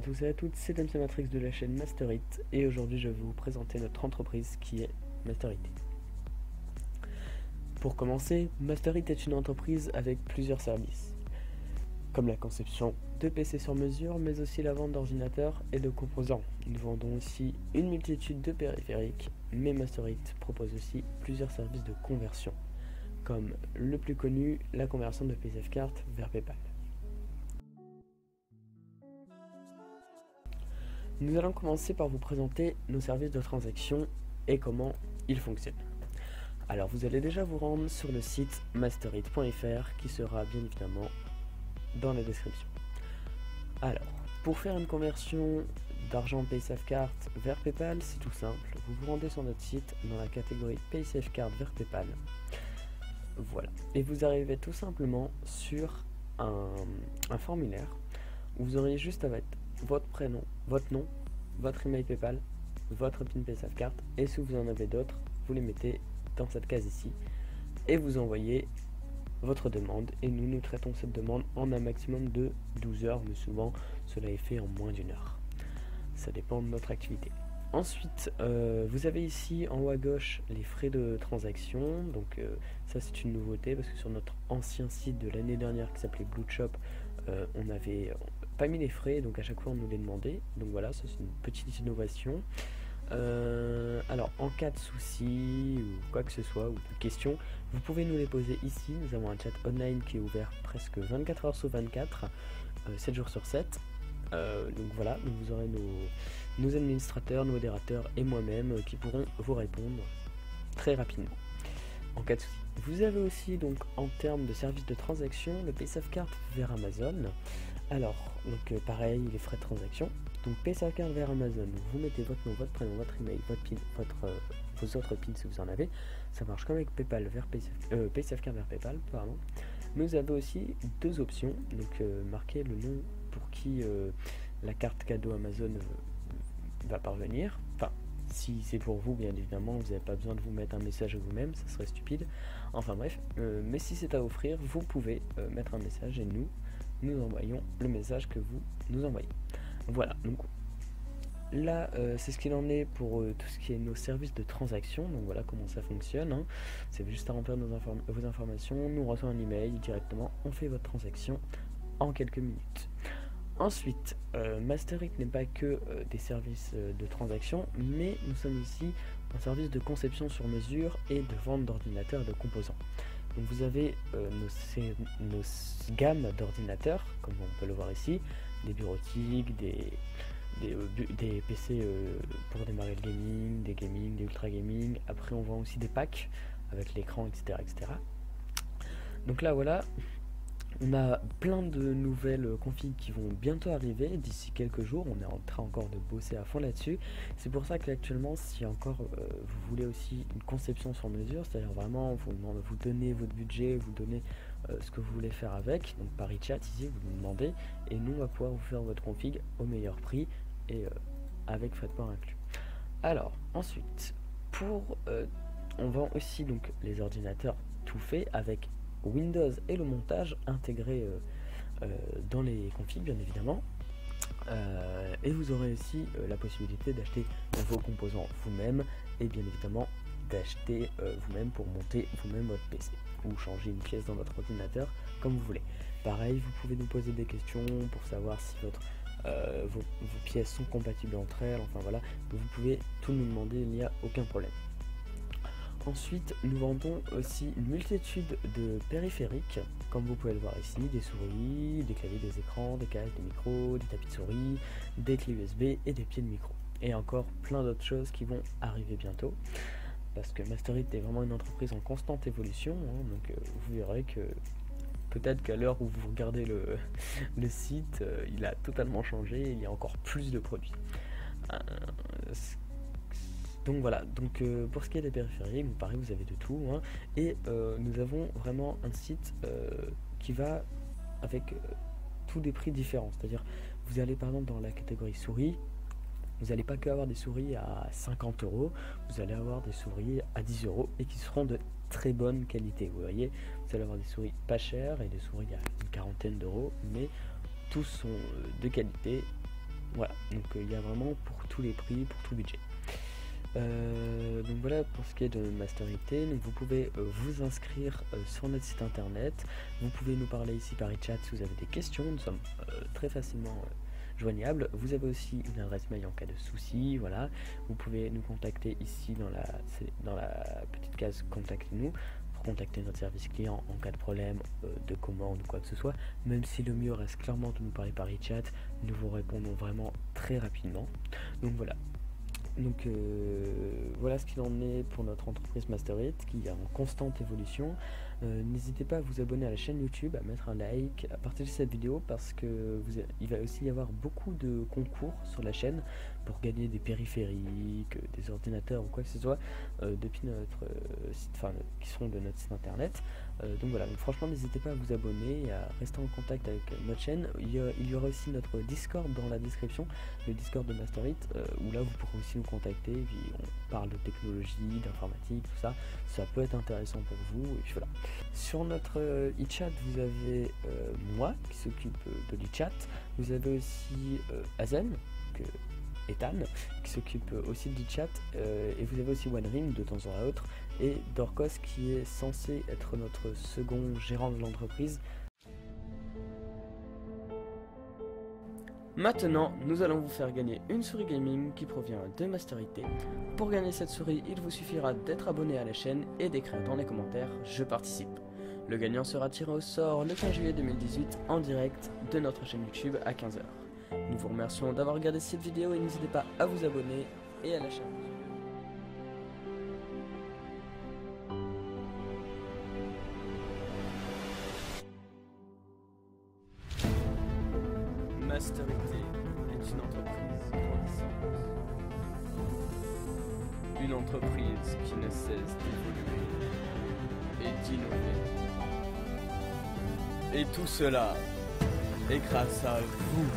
tous et à toutes, c'est MC Matrix de la chaîne Masterit et aujourd'hui je vais vous présenter notre entreprise qui est Masterit. Pour commencer, Masterit est une entreprise avec plusieurs services, comme la conception de PC sur mesure, mais aussi la vente d'ordinateurs et de composants. Nous vendons aussi une multitude de périphériques, mais Masterit propose aussi plusieurs services de conversion, comme le plus connu, la conversion de PCF Card vers PayPal. Nous allons commencer par vous présenter nos services de transaction et comment ils fonctionnent. Alors vous allez déjà vous rendre sur le site masterit.fr qui sera bien évidemment dans la description. Alors, pour faire une conversion d'argent PaySafeCard vers PayPal, c'est tout simple. Vous vous rendez sur notre site dans la catégorie PaySafeCard vers PayPal. Voilà. Et vous arrivez tout simplement sur un formulaire où vous aurez juste à mettre votre prénom, votre nom, votre email PayPal, votre PIN PaySafeCard et si vous en avez d'autres, vous les mettez dans cette case ici et vous envoyez votre demande et nous traitons cette demande en un maximum de 12 heures, mais souvent cela est fait en moins d'une heure. Ça dépend de notre activité. Ensuite, vous avez ici en haut à gauche les frais de transaction. Donc ça c'est une nouveauté parce que sur notre ancien site de l'année dernière qui s'appelait Blue Shop, on n'avait pas mis les frais, donc à chaque fois on nous les demandait. Donc voilà, ça c'est une petite innovation. Alors en cas de soucis ou quoi que ce soit, ou de questions, vous pouvez nous les poser ici. Nous avons un chat online qui est ouvert presque 24 heures sur 24, 7 jours sur 7. Donc voilà, donc vous aurez nos administrateurs, nos modérateurs et moi-même qui pourront vous répondre très rapidement en cas de souci. Vous avez aussi donc en termes de services de transaction le PaySafeCard vers Amazon. Alors donc pareil, les frais de transaction. Donc PaySafeCard vers Amazon, vous mettez votre nom, votre prénom, votre email, votre PIN, vos autres PIN si vous en avez. Ça marche comme avec PayPal vers PaySafeCard vers PayPal, pardon. Mais vous avez aussi deux options. Donc marquez le nom pour qui la carte cadeau Amazon va parvenir. Enfin, si c'est pour vous, bien évidemment, vous n'avez pas besoin de vous mettre un message à vous-même, ça serait stupide. Enfin bref, mais si c'est à offrir, vous pouvez mettre un message et nous envoyons le message que vous nous envoyez. Voilà, donc là c'est ce qu'il en est pour tout ce qui est nos services de transaction. Donc voilà comment ça fonctionne, hein. C'est juste à remplir vos informations, nous reçoit un email directement, on fait votre transaction en quelques minutes. Ensuite, Masterit n'est pas que des services de transaction, mais nous sommes aussi un service de conception sur mesure et de vente d'ordinateurs et de composants. Donc vous avez nos gammes d'ordinateurs, comme on peut le voir ici, des bureautiques, des PC pour démarrer le gaming, des ultra gaming. Après on vend aussi des packs avec l'écran, etc., etc. Donc là voilà, on a plein de nouvelles configs qui vont bientôt arriver d'ici quelques jours. On est en train encore de bosser à fond là-dessus. C'est pour ça qu'actuellement, si encore vous voulez aussi une conception sur mesure, c'est-à-dire vraiment vous donnez votre budget, vous donnez ce que vous voulez faire avec, donc par e-chat ici vous nous demandez et nous on va pouvoir vous faire votre config au meilleur prix et avec frais de port inclus. Alors ensuite, on vend aussi donc les ordinateurs tout faits avec Windows et le montage intégré dans les configs bien évidemment, et vous aurez aussi la possibilité d'acheter vos composants vous-même et bien évidemment d'acheter vous-même pour monter vous-même votre PC ou changer une pièce dans votre ordinateur comme vous voulez. Pareil, vous pouvez nous poser des questions pour savoir si vos pièces sont compatibles entre elles, enfin voilà, vous pouvez tout nous demander, il n'y a aucun problème. Ensuite, nous vendons aussi une multitude de périphériques, comme vous pouvez le voir ici, des souris, des claviers, des écrans, des casques, des micros, des tapis de souris, des clés USB et des pieds de micro. Et encore plein d'autres choses qui vont arriver bientôt, parce que Masterit est vraiment une entreprise en constante évolution, hein, donc vous verrez que peut-être qu'à l'heure où vous regardez le site, il a totalement changé, il y a encore plus de produits. Donc voilà, donc pour ce qui est des périphériques, pareil vous avez de tout, hein, et nous avons vraiment un site qui va avec tous des prix différents, c'est-à-dire vous allez par exemple dans la catégorie souris, vous n'allez pas que avoir des souris à 50 €, vous allez avoir des souris à 10 € et qui seront de très bonne qualité. Vous voyez, vous allez avoir des souris pas chères et des souris à une quarantaine d'euros, mais tous sont de qualité Voilà, donc il y a vraiment pour tous les prix, pour tout budget. Donc voilà pour ce qui est de Master IT. Donc vous pouvez vous inscrire sur notre site internet. Vous pouvez nous parler ici par chat si vous avez des questions. Nous sommes très facilement joignables. Vous avez aussi une adresse mail en cas de souci. Voilà, vous pouvez nous contacter ici dans la petite case contactez-nous pour contacter notre service client en cas de problème de commande ou quoi que ce soit. Même si le mieux reste clairement de nous parler par chat, nous vous répondons vraiment très rapidement. Donc voilà. Donc voilà ce qu'il en est pour notre entreprise Master It qui est en constante évolution. N'hésitez pas à vous abonner à la chaîne YouTube, à mettre un like, à partager cette vidéo parce que il va aussi y avoir beaucoup de concours sur la chaîne pour gagner des périphériques, des ordinateurs ou quoi que ce soit depuis notre site, qui seront de notre site internet. Donc voilà, donc franchement n'hésitez pas à vous abonner et à rester en contact avec notre chaîne. Il y aura aussi notre Discord dans la description, le Discord de Master It, où là vous pourrez aussi nous contacter, et puis on parle de technologie, d'informatique, tout ça, ça peut être intéressant pour vous, et puis voilà. Sur notre e-chat, vous avez moi qui s'occupe de l'e-chat, vous avez aussi Azen, Ethan, qui s'occupe aussi de l'e-chat, et vous avez aussi OneRing de temps à autre, et Dorcos qui est censé être notre second gérant de l'entreprise. Maintenant, nous allons vous faire gagner une souris gaming qui provient de Master IT. Pour gagner cette souris, il vous suffira d'être abonné à la chaîne et d'écrire dans les commentaires « Je participe ». Le gagnant sera tiré au sort le 15 juillet 2018 en direct de notre chaîne YouTube à 15 h. Nous vous remercions d'avoir regardé cette vidéo et n'hésitez pas à vous abonner et à lâcher un pouce. Master IT est une entreprise grandissante. Une entreprise qui ne cesse d'évoluer et d'innover. Et tout cela est grâce à vous.